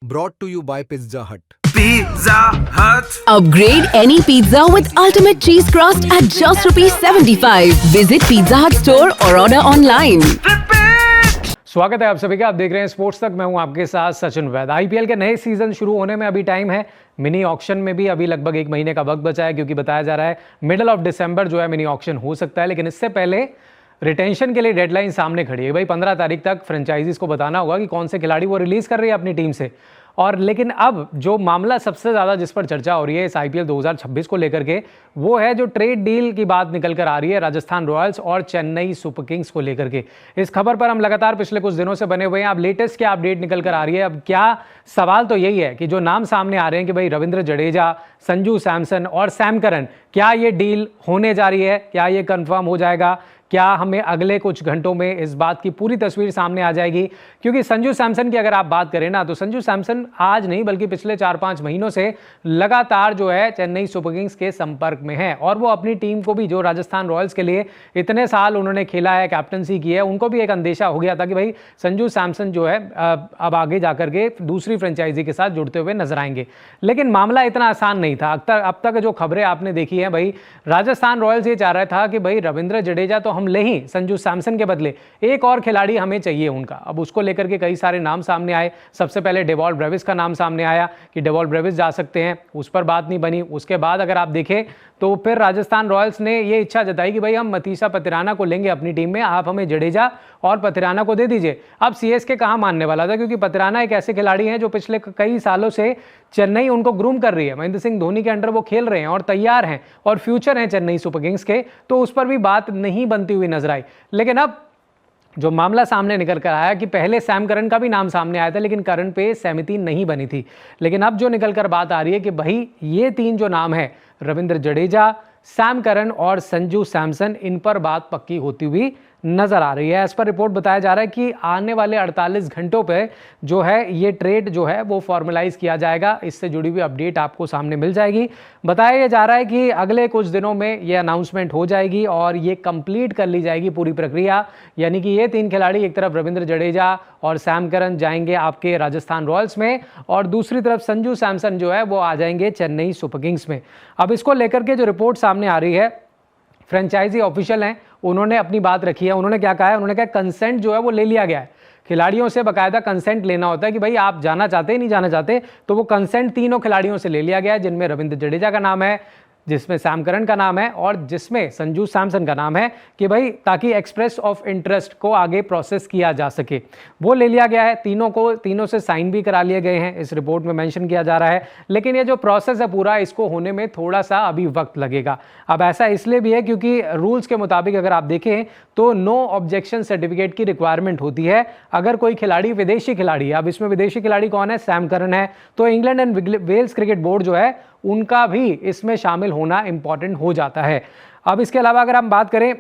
Brought to you by Pizza Hut. Pizza Hut. Upgrade any pizza with ultimate cheese crust at just rupees 75. Visit Pizza Hut store or order online. स्वागत है आप सभी का। आप देख रहे हैं स्पोर्ट्स तक। मैं हूं आपके साथ सचिन वैद। आईपीएल के नए सीजन शुरू होने में अभी टाइम है। मिनी ऑक्शन में भी अभी लगभग 1 महीने का वक्त बचा है, क्योंकि बताया जा रहा है मिडल ऑफ दिसंबर जो है मिनी ऑक्शन हो सकता है। लेकिन इससे पहले रिटेंशन के लिए डेडलाइन सामने खड़ी है। भाई 15 तारीख तक फ्रेंचाइजीज को बताना होगा कि कौन से खिलाड़ी वो रिलीज कर रही है अपनी टीम से। और लेकिन अब जो मामला सबसे ज़्यादा जिस पर चर्चा हो रही है इस आईपीएल 2026 को लेकर के, वो है जो ट्रेड डील की बात निकल कर आ रही है राजस्थान रॉयल्स और चेन्नई सुपर किंग्स को लेकर के। इस खबर पर हम लगातार पिछले कुछ दिनों से बने हुए हैं। अब लेटेस्ट क्या अपडेट निकल कर आ रही है? अब क्या सवाल तो यही है कि जो नाम सामने आ रहे हैं कि भाई रविंद्र जडेजा, संजू सैमसन और सैम करन, क्या ये डील होने जा रही है? क्या ये कंफर्म हो जाएगा? क्या हमें अगले कुछ घंटों में इस बात की पूरी तस्वीर सामने आ जाएगी? क्योंकि संजू सैमसन की अगर आप बात करें ना, तो संजू सैमसन आज नहीं बल्कि पिछले 4-5 महीनों से लगातार जो है चेन्नई सुपर किंग्स के संपर्क में है। और वो अपनी टीम को भी, जो राजस्थान रॉयल्स के लिए इतने साल उन्होंने खेला है, कैप्टनसी की है, उनको भी एक अंदेशा हो गया था कि भाई संजू सैमसन जो है अब आगे जाकर के दूसरी फ्रेंचाइजी के साथ जुड़ते हुए नजर आएंगे। लेकिन मामला इतना आसान नहीं था। अब तक जो खबरें आपने देखी है, भाई राजस्थान रॉयल्स ये चाह रहा था कि भाई रविंद्र जडेजा तो हम ले ही, संजू सैमसन के बदले एक और खिलाड़ी हमें चाहिए उनका। अब उसको लेकर के कई सारे नाम सामने आए। सबसे पहले डेवॉल्ट ब्रेविस का नाम सामने आया कि डेवॉल्ट ब्रेविस जा सकते हैं, उस पर बात नहीं बनी। उसके बाद अगर आप देखें तो फिर राजस्थान रॉयल्स ने ये इच्छा जताई कि भाई हम मतीसा पतिराना को लेंगे अपनी टीम में, आप हमें जडेजा और पतिराना को दे दीजिए। अब सीएसके कहां मानने वाला था, क्योंकि पतिराना एक ऐसे खिलाड़ी हैं जो पिछले कई सालों से चेन्नई उनको ग्रूम कर रही है। महेंद्र सिंह धोनी के अंडर वो खेल रहे हैं और तैयार हैं और फ्यूचर हैं चेन्नई सुपर किंग्स के, तो उस पर भी बात नहीं बनती हुई नजर आई। लेकिन अब जो मामला सामने निकल कर आया कि पहले सैम करन का भी नाम सामने आया था, लेकिन करन पे सहमति नहीं बनी थी। लेकिन अब जो निकल कर बात आ रही है कि भाई ये 3 जो नाम है, रविंद्र जडेजा, सैम करन और संजू सैमसन, इन पर बात पक्की होती हुई नजर आ रही है। इस पर रिपोर्ट बताया जा रहा है कि आने वाले 48 घंटों पे जो है ये ट्रेड जो है वो फॉर्मलाइज किया जाएगा। इससे जुड़ी हुई अपडेट आपको सामने मिल जाएगी। बताया जा रहा है कि अगले कुछ दिनों में ये अनाउंसमेंट हो जाएगी और ये कंप्लीट कर ली जाएगी पूरी प्रक्रिया। यानी कि ये 3 खिलाड़ी, एक तरफ रविंद्र जडेजा और सैम करन जाएंगे आपके राजस्थान रॉयल्स में, और दूसरी तरफ संजू सैमसन जो है वो आ जाएंगे चेन्नई सुपर किंग्स में। अब इसको लेकर के जो रिपोर्ट सामने आ रही है, फ्रेंचाइजी ऑफिशियल हैं, उन्होंने अपनी बात रखी है। उन्होंने क्या कहा है? उन्होंने कहा कंसेंट जो है वो ले लिया गया है। खिलाड़ियों से बाकायदा कंसेंट लेना होता है कि भाई आप जाना चाहते हैं, नहीं जाना चाहते, तो वो कंसेंट तीनों खिलाड़ियों से ले लिया गया है, जिनमें रविंद्र जडेजा का नाम है, जिसमें सैम करन का नाम है और जिसमें संजू सैमसन का नाम है, कि भाई ताकि एक्सप्रेस ऑफ इंटरेस्ट को आगे प्रोसेस किया जा सके, वो ले लिया गया है। तीनों से साइन भी करा लिए गए हैं, इस रिपोर्ट में मेंशन किया जा रहा है। लेकिन ये जो प्रोसेस है पूरा, इसको होने में थोड़ा सा अभी वक्त लगेगा। अब ऐसा इसलिए भी है क्योंकि रूल्स के मुताबिक अगर आप देखें तो नो ऑब्जेक्शन सर्टिफिकेट की रिक्वायरमेंट होती है अगर कोई खिलाड़ी विदेशी खिलाड़ी है। अब इसमें विदेशी खिलाड़ी कौन है? सैम करन है। तो England and Wales cricket board जो है उनका भी इसमें शामिल होना इंपॉर्टेंट हो जाता है। अब इसके अलावा अगर हम बात करें,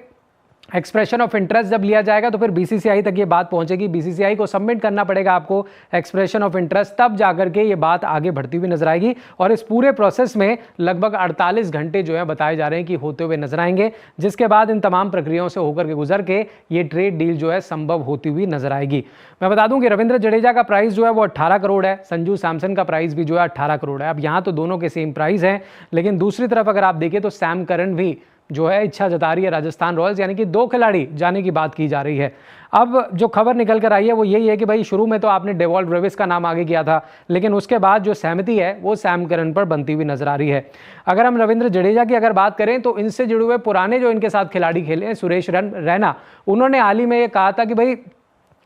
एक्सप्रेशन ऑफ इंटरेस्ट जब लिया जाएगा तो फिर बीसीसीआई तक ये बात पहुंचेगी। बीसीसीआई को सबमिट करना पड़ेगा आपको एक्सप्रेशन ऑफ इंटरेस्ट, तब जाकर के ये बात आगे बढ़ती हुई नजर आएगी। और इस पूरे प्रोसेस में लगभग 48 घंटे जो है बताए जा रहे हैं कि होते हुए नजर आएंगे, जिसके बाद इन तमाम प्रक्रियाओं से होकर के गुजर के ये ट्रेड डील जो है संभव होती हुई नजर आएगी। मैं बता दूं कि रविंद्र जडेजा का प्राइस जो है वो 18 करोड़ है, संजू सैमसन का प्राइस भी जो है 18 करोड़ है। अब यहाँ तो दोनों के सेम प्राइस हैं, लेकिन दूसरी तरफ अगर आप देखें तो सैम करन भी जो है इच्छा जता रही है राजस्थान रॉयल्स, यानी कि 2 खिलाड़ी जाने की बात की जा रही है। अब जो खबर निकल कर आई है वो यही है कि भाई शुरू में तो आपने डेवॉल्ट ब्रेविस का नाम आगे किया था, लेकिन उसके बाद जो सहमति है वो सैम करन पर बनती हुई नजर आ रही है। अगर हम रविंद्र जडेजा की अगर बात करें तो इनसे जुड़े हुए पुराने जो इनके साथ खिलाड़ी खेले हैं, सुरेश रैना, उन्होंने हाल ही में ये कहा था कि भाई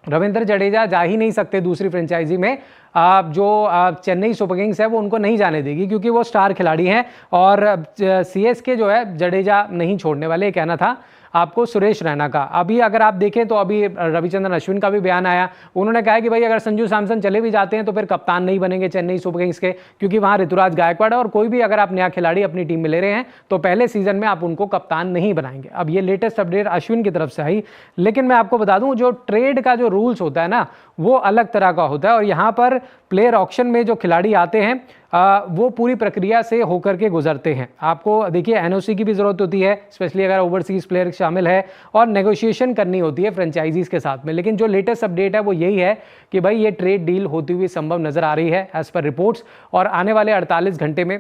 रविंद्र जडेजा जा ही नहीं सकते दूसरी फ्रेंचाइजी में। जो चेन्नई सुपर किंग्स है वो उनको नहीं जाने देगी, क्योंकि वो स्टार खिलाड़ी हैं और सीएसके जो है जडेजा नहीं छोड़ने वाले, ये कहना था आपको सुरेश रैना का। अभी अगर आप देखें तो अभी रविचंद्रन अश्विन का भी बयान आया। उन्होंने कहा कि भाई अगर संजू सैमसन चले भी जाते हैं तो फिर कप्तान नहीं बनेंगे चेन्नई सुपर किंग्स के, क्योंकि वहां ऋतुराज गायकवाड़ है और कोई भी अगर आप नया खिलाड़ी अपनी टीम में ले रहे हैं तो पहले सीजन में आप उनको कप्तान नहीं बनाएंगे। अब ये लेटेस्ट अपडेट अश्विन की तरफ से आई। लेकिन मैं आपको बता दूं, जो ट्रेड का जो रूल्स होता है ना, वो अलग तरह का होता है। और यहाँ पर प्लेयर ऑक्शन में जो खिलाड़ी आते हैं वो पूरी प्रक्रिया से होकर के गुजरते हैं। आपको देखिए एनओसी की भी ज़रूरत होती है, स्पेशली अगर ओवरसीज प्लेयर शामिल है, और नेगोशिएशन करनी होती है फ्रेंचाइजीज के साथ में। लेकिन जो लेटेस्ट अपडेट है वो यही है कि भाई ये ट्रेड डील होती हुई संभव नज़र आ रही है एज़ पर रिपोर्ट्स। और आने वाले 48 घंटे में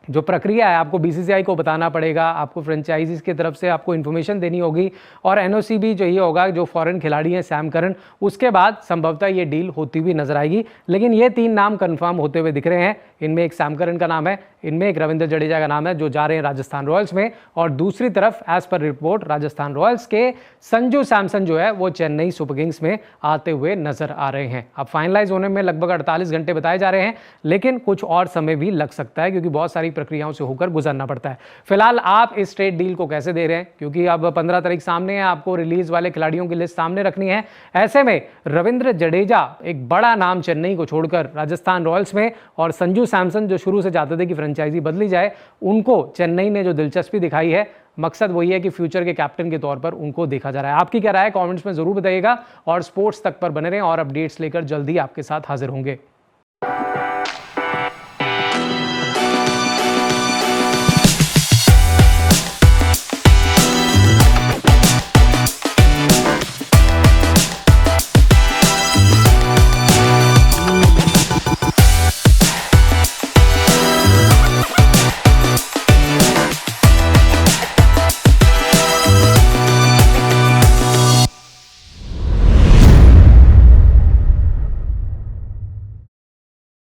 जो प्रक्रिया है आपको बीसीसीआई को बताना पड़ेगा, आपको फ्रेंचाइजीज की तरफ से आपको इन्फॉर्मेशन देनी होगी, और एनओसी भी जो ये होगा जो फॉरेन खिलाड़ी हैं सैम करन, उसके बाद संभवतः ये डील होती हुई नजर आएगी। लेकिन ये 3 नाम कंफर्म होते हुए दिख रहे हैं। इनमें एक सैम करन का नाम है, इनमें एक रविंद्र जडेजा का नाम है जो जा रहे हैं राजस्थान रॉयल्स में, और दूसरी तरफ as per report Rajasthan Royals के संजू सैमसन जो है वो चेन्नई सुपर किंग्स में आते हुए नजर आ रहे हैं। अब फाइनलाइज होने में लगभग 48 घंटे बताए जा रहे हैं, लेकिन कुछ और समय भी लग सकता है क्योंकि बहुत सारी प्रक्रियाओं से होकर गुजरना पड़ता है। फिलहाल आप इस ट्रेड डील को कैसे दे रहे हैं, क्योंकि अब 15 तारीख सामने है, आपको रिलीज वाले खिलाड़ियों की लिस्ट सामने रखनी है। ऐसे में रविंद्र जडेजा एक बड़ा नाम चेन्नई को छोड़कर राजस्थान रॉयल्स में, और संजू सैमसन जो शुरू से चाहते थे कि फ्रेंचाइजी बदली जाए, उनको चेन्नई ने जो दिलचस्पी दिखाई है, मकसद वही है कि फ्यूचर के कैप्टन के तौर पर उनको देखा जा रहा है। आपकी क्या राय है कमेंट्स में जरूर बताइएगा, और स्पोर्ट्स तक पर बने रहें और अपडेट्स लेकर जल्दी आपके साथ हाजिर होंगे।